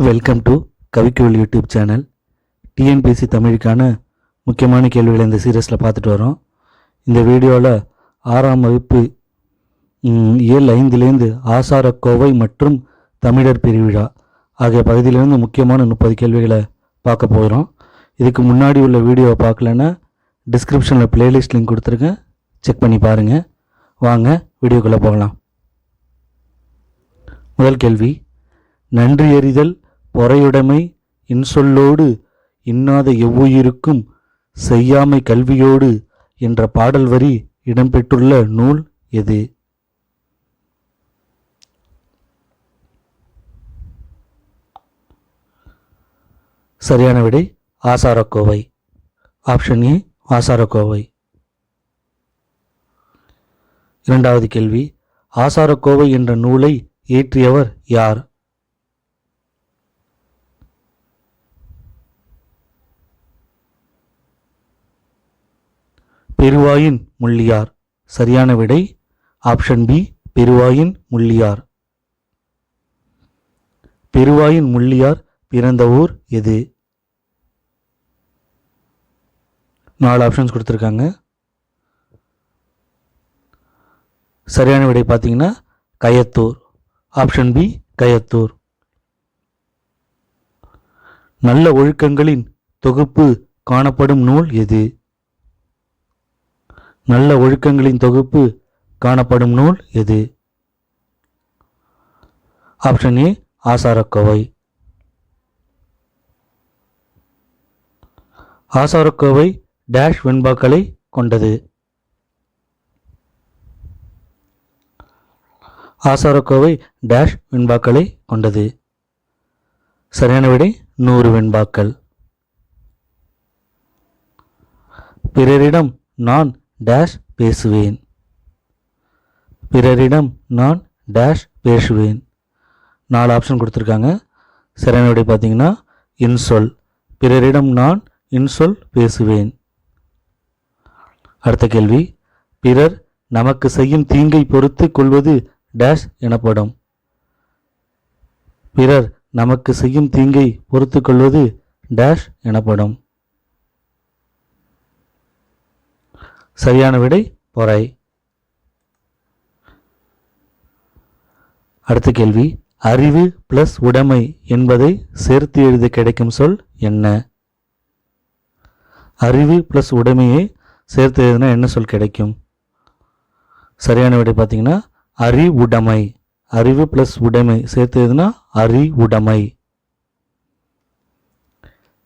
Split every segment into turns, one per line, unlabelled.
Welcome to கவிக்குவல் YouTube channel. TNPSC தமிழுக்கான முக்கியமான கேள்விகளை இந்த சீரியஸில் பார்த்துட்டு வரோம். இந்த வீடியோவில் 6ஆம் வகுப்பு இயல் 5லேருந்து ஆசாரக்கோவை மற்றும் தமிழர் பெருவிழா ஆகிய பகுதியிலேருந்து முக்கியமான 30 கேள்விகளை பார்க்க போகிறோம். இதுக்கு முன்னாடி உள்ள வீடியோவை பார்க்கலன்னா டிஸ்கிரிப்ஷனில் பிளேலிஸ்ட் லிங்க் கொடுத்துருக்கேன், செக் பண்ணி பாருங்கள். வாங்க வீடியோக்குள்ளே போகலாம். முதல் கேள்வி, நன்றி எறிதல் பொறையுடைமை இன்சொல்லோடு இன்னாத எவ்வுயிருக்கும் செய்யாமை கல்வியோடு என்ற பாடல் வரி இடம்பெற்றுள்ள நூல் எது? சரியான விடை ஆசாரக்கோவை. Option A Acharakkovai. இரண்டாவது கேள்வி, ஆசாரக்கோவை என்ற நூலை இயற்றியவர் யார்? பெருவாயின் முள்ளியார். சரியான விடை ஆப்ஷன் பி பெருவாயின் முள்ளியார். பெருவாயின் முள்ளியார் பிறந்த ஊர் எது? 4 ஆப்ஷன்ஸ் கொடுத்துருக்காங்க. சரியான விடை பார்த்தீங்கன்னா கயத்தூர். Option B Kayathur. நல்ல ஒழுக்கங்களின் தொகுப்பு காணப்படும் நூல் எது? நல்ல ஒழுக்கங்களின் தொகுப்பு காணப்படும் நூல் எது? ஆப்ஷன் ஏ ஆசாரக்கோவை. ஆசாரக்கோவை டேஷ் வெண்பாக்களை கொண்டது. ஆசாரக்கோவை டேஷ் வெண்பாக்களை கொண்டது. சரியான விடை 100 வெண்பாக்கள். பிறரிடம் நான் டேஷ் பேசுவேன். பிறரிடம் நான் டேஷ் பேசுவேன். 4 ஆப்ஷன் கொடுத்துருக்காங்க. சரியான விடை பார்த்தீங்கன்னா இன்சொல். பிறரிடம் நான் இன்சொல் பேசுவேன். அடுத்த கேள்வி, பிறர் நமக்கு செய்யும் தீங்கை பொறுத்து கொள்வது டேஷ் எனப்படும். பிறர் நமக்கு செய்யும் தீங்கை பொறுத்து கொள்வது டேஷ் எனப்படும். சரியான விடை பொறை. அடுத்த கேள்வி, அறிவு பிளஸ் உடைமை என்பதை சேர்த்து எழுத கிடைக்கும் சொல் என்ன? அறிவு பிளஸ் உடைமையை சேர்த்து எழுதினா என்ன சொல் கிடைக்கும்? சரியான விடை பார்த்தீங்கன்னா அறிவுடைமை. அறிவு பிளஸ் உடைமை சேர்த்து எழுதினா அறிவுடைமை.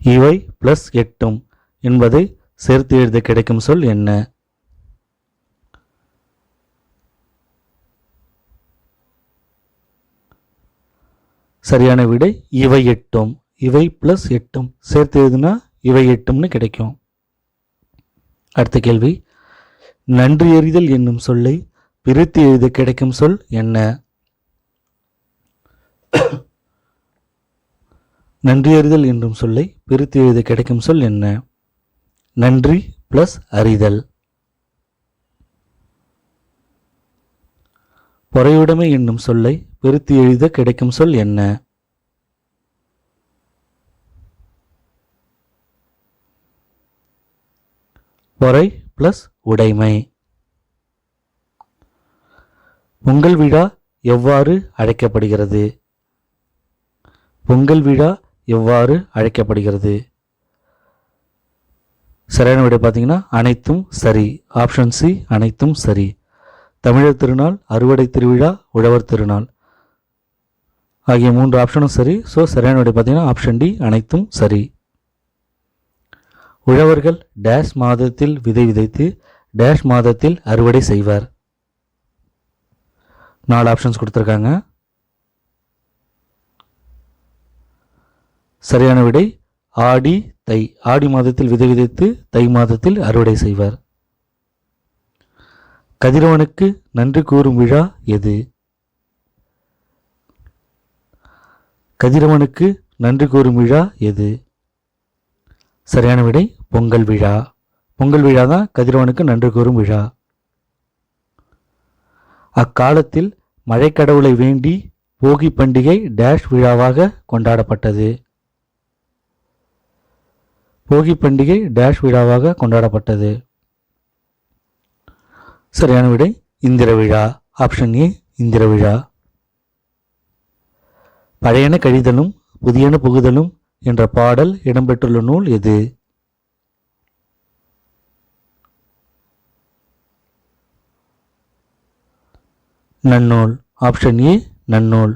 இவை பிளஸ் எட்டும் என்பதை சேர்த்து எழுத கிடைக்கும் சொல் என்ன? சரியான விடை இவை எட்டும். இவை பிளஸ் எட்டும் சேர்த்து எழுதுனா இவை எட்டும்னு கிடைக்கும். அடுத்த கேள்வி, நன்றி எறிதல் என்னும் சொல்லை பிரித்து எழுத கிடைக்கும் சொல் என்ன? நன்றி அறிதல் என்னும் சொல்லை பிரித்து எழுத கிடைக்கும் சொல் என்ன? நன்றி பிளஸ் அறிதல். பொறையுடைமை என்னும் சொல்லை பிரித்து எழுத கிடைக்கும் சொல் என்ன? பொறை பிளஸ் உடைமை. பொங்கல் விழா எவ்வாறு அழைக்கப்படுகிறது? பொங்கல் விழா எவ்வாறு அழைக்கப்படுகிறது? சரியான விடை பார்த்தீங்கன்னா அனைத்தும் சரி. ஆப்ஷன் சி அனைத்தும் சரி. தமிழர் திருநாள், அறுவடை திருவிழா, உழவர் திருநாள் ஆகிய 3 ஆப்ஷனும் சரி. ஸோ சரியான விடை பார்த்தீங்கன்னா ஆப்ஷன் டி அனைத்தும் சரி. உழவர்கள் டேஷ் மாதத்தில் விதை விதைத்து டேஷ் மாதத்தில் அறுவடை செய்வார். 4 ஆப்ஷன்ஸ் கொடுத்துருக்காங்க. சரியான விடை ஆடி தை. ஆடி மாதத்தில் விதை விதைத்து தை மாதத்தில் அறுவடை செய்வார். கதிரவனுக்கு நன்றி கூறும் விழா எது? கதிரவனுக்கு நன்றி கூறும் விழா எது? சரியான விடை பொங்கல் விழா. பொங்கல் விழா தான் கதிரவனுக்கு நன்றி கூறும் விழா. அக்காலத்தில் மழைக்கடவுளை வேண்டி போகி பண்டிகை டேஷ் விழாவாக கொண்டாடப்பட்டது. போகி பண்டிகை டேஷ் விழாவாக கொண்டாடப்பட்டது. சரியான விடை இந்திர விழா. ஆப்ஷன் ஏ இந்திர விழா. பழையன கழிதலும் புதியன புகுதலும் என்ற பாடல் இடம்பெற்றுள்ள நூல் எது? நன்னூல். Option A Nannul.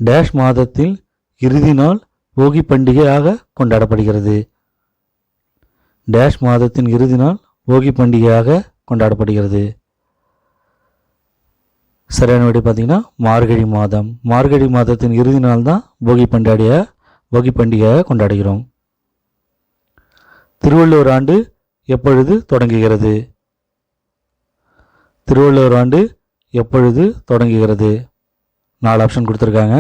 டேஷ் மாதத்தில் இறுதி நாள் போகி பண்டிகையாக கொண்டாடப்படுகிறது. டேஷ் மாதத்தின் இறுதி நாள் போகி பண்டிகையாக கொண்டாடப்படுகிறது. சரியான விடை பார்த்தீங்கன்னா மார்கழி மாதம். மார்கழி மாதத்தின் இறுதி நாள் தான் போகி பண்டிகையாக கொண்டாடுகிறோம். திருவள்ளுவர் ஆண்டு எப்பொழுது தொடங்குகிறது? திருவள்ளுவர் ஆண்டு எப்பொழுது தொடங்குகிறது? 4 ஆப்ஷன் கொடுத்துருக்காங்க.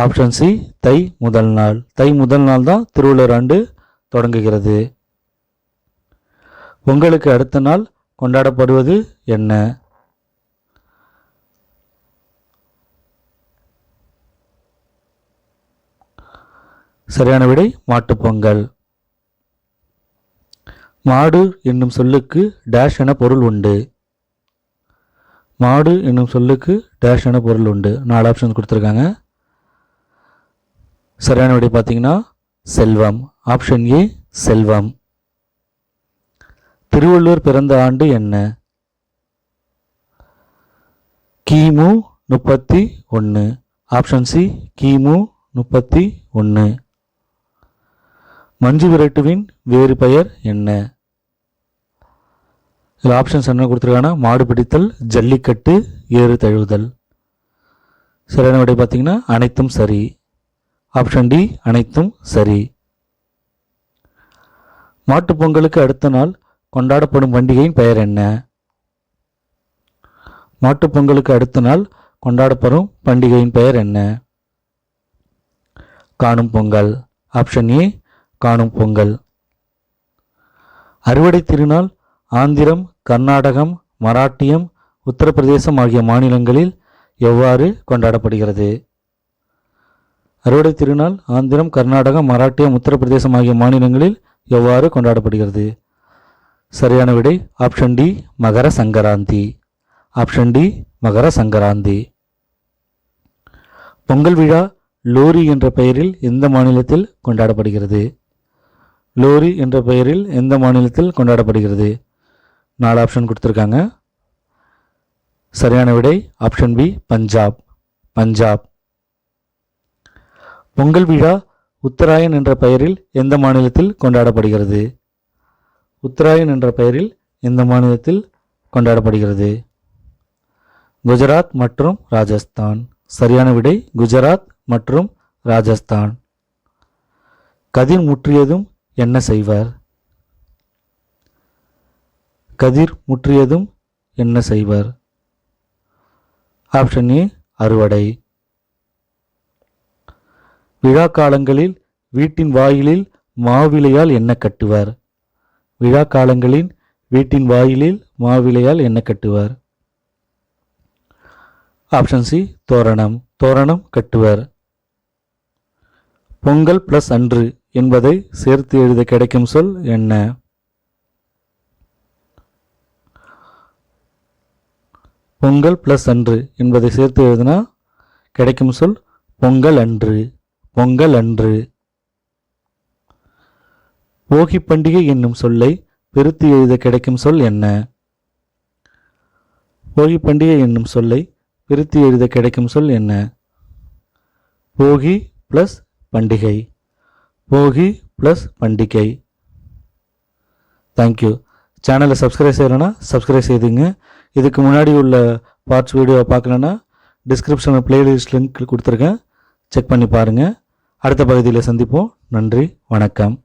ஆப்ஷன் சி தை முதல் நாள். தை முதல் நாள் தான் திருவள்ளுவர் ஆண்டு தொடங்குகிறது. பொங்கலுக்கு அடுத்த நாள் கொண்டாடப்படுவது என்ன? சரியான விடை மாட்டுப்பொங்கல். மாடு என்னும் சொல்லுக்கு டேஷ் என பொருள் உண்டு. மாடு என்னும் சொல்லுக்கு டேஷ் என பொருள் உண்டு. 4 ஆப்ஷன் கொடுத்துருக்காங்க. சரியான விடை பார்த்தீங்கன்னா செல்வம். ஆப்ஷன் ஏ செல்வம். திருவள்ளுவர் பிறந்த ஆண்டு என்ன? கிமு 31. ஆப்ஷன் சி கிமு 31. மஞ்சு விரட்டுவின் வேறு பெயர் என்ன? இதில் ஆப்ஷன்ஸ் என்ன கொடுத்துருக்காங்கன்னா மாடு பிடித்தல், ஜல்லிக்கட்டு, ஏறு தழுவுதல். சரியான விடை பார்த்தீங்கன்னா அனைத்தும் சரி. ஆப்ஷன் டி அனைத்தும் சரி. மாட்டுப் பொங்கலுக்கு அடுத்த நாள் கொண்டாடப்படும் பண்டிகையின் பெயர் என்ன? மாட்டுப் பொங்கலுக்கு அடுத்த நாள் கொண்டாடப்படும் பண்டிகையின் பெயர் என்ன? காணும் பொங்கல். ஆப்ஷன் ஏ காணும் பொங்கல். அறுவடை திருநாள் ஆந்திரம், கர்நாடகம், மராட்டியம், உத்தரப்பிரதேசம் ஆகிய மாநிலங்களில் எவ்வாறு கொண்டாடப்படுகிறது? அறுவடை திருநாள் ஆந்திரம், கர்நாடகம், மராட்டியம், உத்தரப்பிரதேசம் ஆகிய மாநிலங்களில் எவ்வாறு கொண்டாடப்படுகிறது? சரியான விடை ஆப்ஷன் டி மகர சங்கராந்தி. ஆப்ஷன் டி மகர சங்கராந்தி. பொங்கல் விழா லோரி என்ற பெயரில் எந்த மாநிலத்தில் கொண்டாடப்படுகிறது? லோரி என்ற பெயரில் எந்த மாநிலத்தில் கொண்டாடப்படுகிறது? 4 ஆப்ஷன் கொடுத்துருக்காங்க. சரியான விடை ஆப்ஷன் பி பஞ்சாப். பஞ்சாப். பொங்கல் விழா உத்தராயன் என்ற பெயரில் எந்த மாநிலத்தில் கொண்டாடப்படுகிறது? உத்தராயன் என்ற பெயரில் எந்த மாநிலத்தில் கொண்டாடப்படுகிறது? குஜராத் மற்றும் ராஜஸ்தான். சரியான விடை குஜராத் மற்றும் ராஜஸ்தான். கதிர் முற்றியதும் என்ன செய்வர்? கதிர் முற்றியதும் என்ன செய்வர்? ஆப்ஷன் ஏ அறுவடை. விழா காலங்களில் வீட்டின் வாயிலில் மாவிலையால் என்ன கட்டுவர்? விழா காலங்களில் வீட்டின் வாயிலில் மாவிலையால் என்ன கட்டுவர்? ஆப்ஷன் சி தோரணம். தோரணம் கட்டுவர். பொங்கல் பிளஸ் அன்று என்பதை சேர்த்து எழுத கிடைக்கும் சொல் என்ன? பொங்கல் பிளஸ் அன்று என்பதை சேர்த்து எழுதினா கிடைக்கும் சொல் பொங்கல் அன்று. பொங்கல் அன்று. போகி பண்டிகை என்னும் சொல்லை பிரித்து எழுத கிடைக்கும் சொல் என்ன? போகி பண்டிகை என்னும் சொல்லை பிரித்து எழுத கிடைக்கும் சொல் என்ன? போகி பிளஸ் பண்டிகை. போகி பிளஸ் பண்டிகை. தேங்க்யூ. சேனலை சப்ஸ்கிரைப் செய்யலைன்னா சப்ஸ்கிரைப் செய்துங்க. இதுக்கு முன்னாடி உள்ள பார்ட்ஸ் வீடியோவை பார்க்கலன்னா டிஸ்கிரிப்ஷனில் பிளேலிஸ்ட் லிங்க் கொடுத்துருக்கேன், செக் பண்ணி பாருங்கள். அடுத்த பகுதியில் சந்திப்போம். நன்றி, வணக்கம்.